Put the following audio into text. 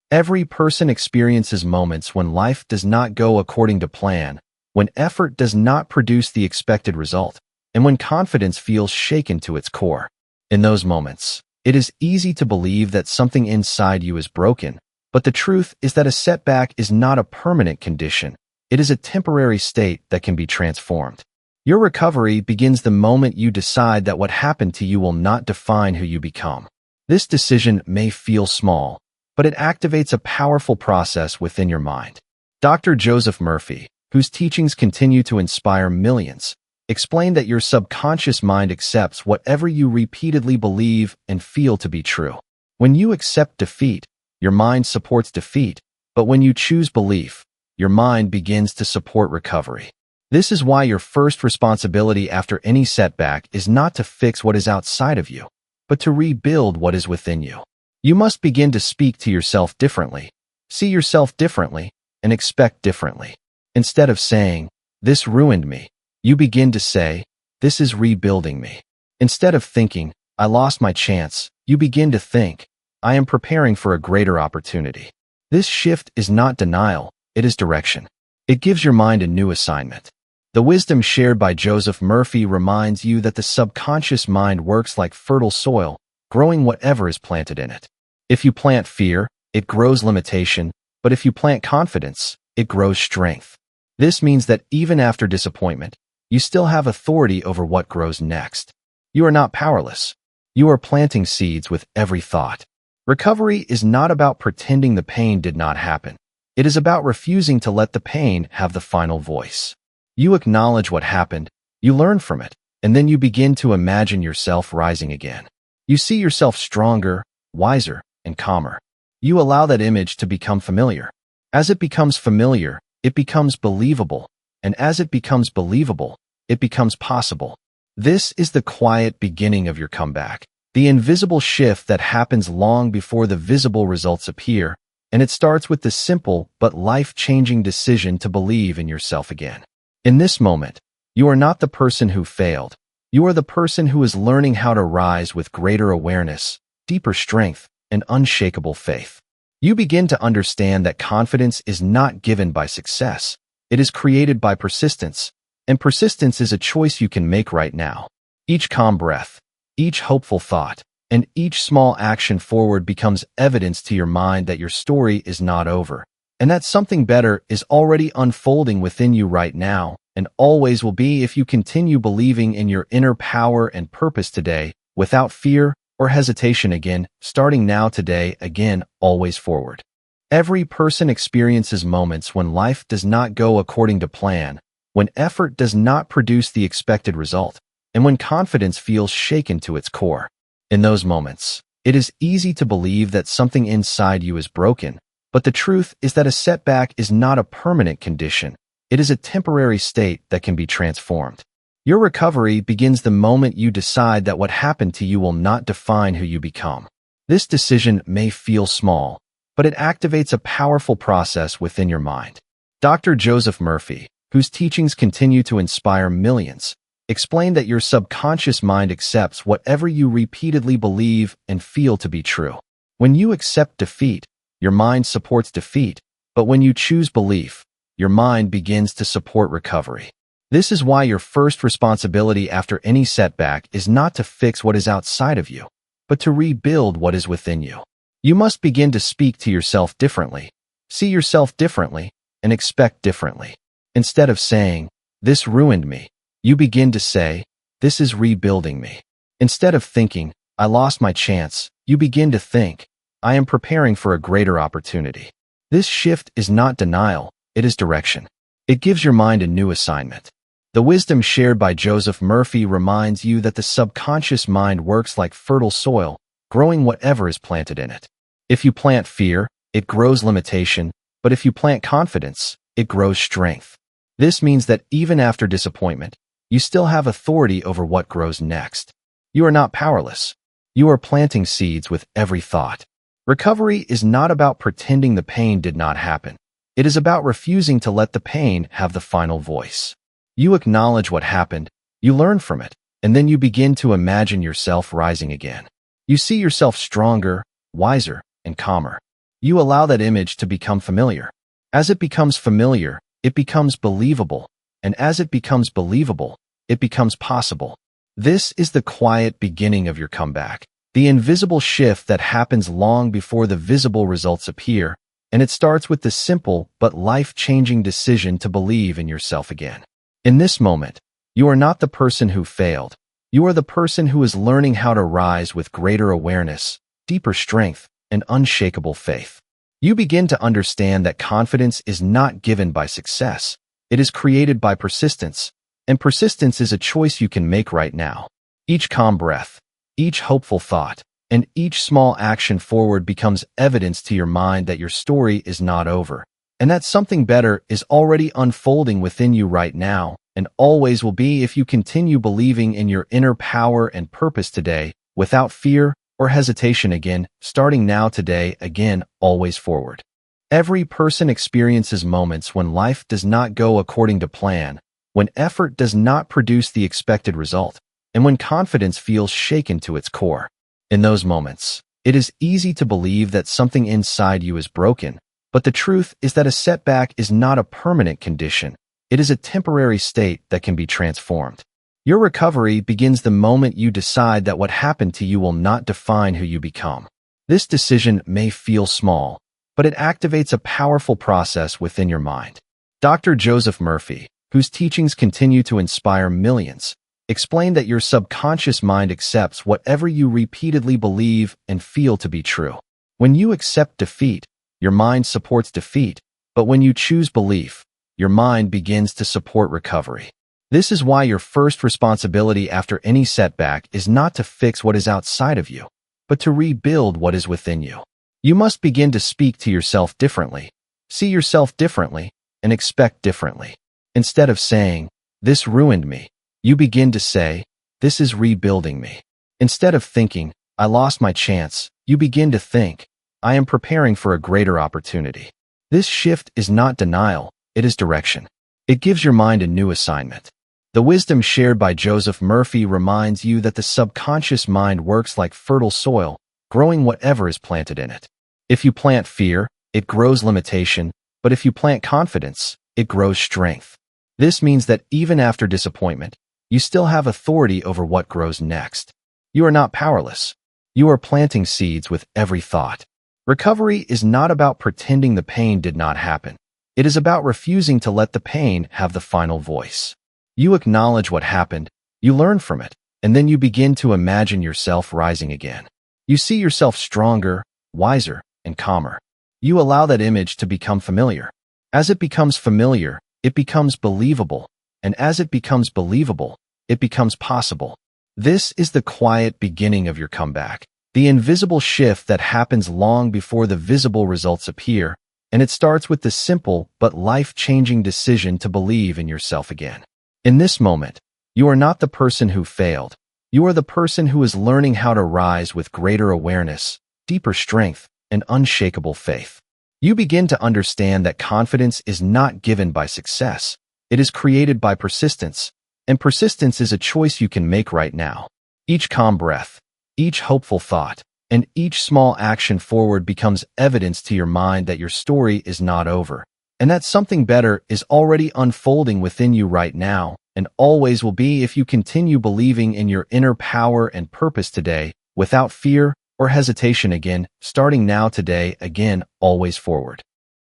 Every person experiences moments when life does not go according to plan, when effort does not produce the expected result, and when confidence feels shaken to its core. In those moments, it is easy to believe that something inside you is broken, but the truth is that a setback is not a permanent condition. It is a temporary state that can be transformed. Your recovery begins the moment you decide that what happened to you will not define who you become. This decision may feel small, but it activates a powerful process within your mind. Dr. Joseph Murphy, whose teachings continue to inspire millions, explained that your subconscious mind accepts whatever you repeatedly believe and feel to be true. When you accept defeat, your mind supports defeat, but when you choose belief, your mind begins to support recovery. This is why your first responsibility after any setback is not to fix what is outside of you, but to rebuild what is within you. You must begin to speak to yourself differently, see yourself differently, and expect differently. Instead of saying, "This ruined me," you begin to say, "This is rebuilding me." Instead of thinking, "I lost my chance," you begin to think, "I am preparing for a greater opportunity." This shift is not denial, it is direction. It gives your mind a new assignment. The wisdom shared by Joseph Murphy reminds you that the subconscious mind works like fertile soil, growing whatever is planted in it. If you plant fear, it grows limitation, but if you plant confidence, it grows strength. This means that even after disappointment, you still have authority over what grows next. You are not powerless. You are planting seeds with every thought. Recovery is not about pretending the pain did not happen. It is about refusing to let the pain have the final voice. You acknowledge what happened, you learn from it, and then you begin to imagine yourself rising again. You see yourself stronger, wiser, and calmer. You allow that image to become familiar. As it becomes familiar, it becomes believable, and as it becomes believable, it becomes possible. This is the quiet beginning of your comeback, the invisible shift that happens long before the visible results appear, and it starts with the simple but life-changing decision to believe in yourself again. In this moment, you are not the person who failed. You are the person who is learning how to rise with greater awareness, deeper strength, and unshakable faith. You begin to understand that confidence is not given by success. It is created by persistence, and persistence is a choice you can make right now. Each calm breath, each hopeful thought, and each small action forward becomes evidence to your mind that your story is not over, and that something better is already unfolding within you right now, and always will be if you continue believing in your inner power and purpose today, without fear or hesitation again, starting now today, again, always forward. Every person experiences moments when life does not go according to plan, when effort does not produce the expected result, and when confidence feels shaken to its core. In those moments, it is easy to believe that something inside you is broken, but the truth is that a setback is not a permanent condition. It is a temporary state that can be transformed. Your recovery begins the moment you decide that what happened to you will not define who you become. This decision may feel small, but it activates a powerful process within your mind. Dr. Joseph Murphy, whose teachings continue to inspire millions, explained that your subconscious mind accepts whatever you repeatedly believe and feel to be true. When you accept defeat, your mind supports defeat, but when you choose belief, your mind begins to support recovery. This is why your first responsibility after any setback is not to fix what is outside of you, but to rebuild what is within you. You must begin to speak to yourself differently, see yourself differently, and expect differently. Instead of saying, "This ruined me," you begin to say, "This is rebuilding me." Instead of thinking, "I lost my chance," you begin to think, "I am preparing for a greater opportunity." This shift is not denial, it is direction. It gives your mind a new assignment. The wisdom shared by Joseph Murphy reminds you that the subconscious mind works like fertile soil, growing whatever is planted in it. If you plant fear, it grows limitation, but if you plant confidence, it grows strength. This means that even after disappointment, you still have authority over what grows next. You are not powerless. You are planting seeds with every thought. Recovery is not about pretending the pain did not happen. It is about refusing to let the pain have the final voice. You acknowledge what happened, you learn from it, and then you begin to imagine yourself rising again. You see yourself stronger, wiser, and calmer. You allow that image to become familiar. As it becomes familiar, it becomes believable. And as it becomes believable, it becomes possible. This is the quiet beginning of your comeback, the invisible shift that happens long before the visible results appear, and it starts with the simple but life-changing decision to believe in yourself again. In this moment, you are not the person who failed. You are the person who is learning how to rise with greater awareness, deeper strength, and unshakable faith. You begin to understand that confidence is not given by success. It is created by persistence, and persistence is a choice you can make right now. Each calm breath, each hopeful thought, and each small action forward becomes evidence to your mind that your story is not over, and that something better is already unfolding within you right now, and always will be if you continue believing in your inner power and purpose today, without fear or hesitation again, starting now today, again, always forward. Every person experiences moments when life does not go according to plan, when effort does not produce the expected result, and when confidence feels shaken to its core. In those moments, it is easy to believe that something inside you is broken, but the truth is that a setback is not a permanent condition. It is a temporary state that can be transformed. Your recovery begins the moment you decide that what happened to you will not define who you become. This decision may feel small, but it activates a powerful process within your mind. Dr. Joseph Murphy, whose teachings continue to inspire millions, explained that your subconscious mind accepts whatever you repeatedly believe and feel to be true. When you accept defeat, your mind supports defeat, but when you choose belief, your mind begins to support recovery. This is why your first responsibility after any setback is not to fix what is outside of you, but to rebuild what is within you. You must begin to speak to yourself differently, see yourself differently, and expect differently. Instead of saying, "This ruined me," you begin to say, "This is rebuilding me." Instead of thinking, "I lost my chance," you begin to think, "I am preparing for a greater opportunity." This shift is not denial, it is direction. It gives your mind a new assignment. The wisdom shared by Joseph Murphy reminds you that the subconscious mind works like fertile soil, growing whatever is planted in it. If you plant fear, it grows limitation, but if you plant confidence, it grows strength. This means that even after disappointment, you still have authority over what grows next. You are not powerless. You are planting seeds with every thought. Recovery is not about pretending the pain did not happen. It is about refusing to let the pain have the final voice. You acknowledge what happened, you learn from it, and then you begin to imagine yourself rising again. You see yourself stronger, wiser, and calmer. You allow that image to become familiar. As it becomes familiar, it becomes believable, and as it becomes believable, it becomes possible. This is the quiet beginning of your comeback, the invisible shift that happens long before the visible results appear, and it starts with the simple but life-changing decision to believe in yourself again. In this moment, you are not the person who failed. You are the person who is learning how to rise with greater awareness, deeper strength, and unshakable faith. You begin to understand that confidence is not given by success. It is created by persistence, and persistence is a choice you can make right now. Each calm breath, each hopeful thought, and each small action forward becomes evidence to your mind that your story is not over, and that something better is already unfolding within you right now, and always will be if you continue believing in your inner power and purpose today, without fear or hesitation again, starting now today, again, always forward.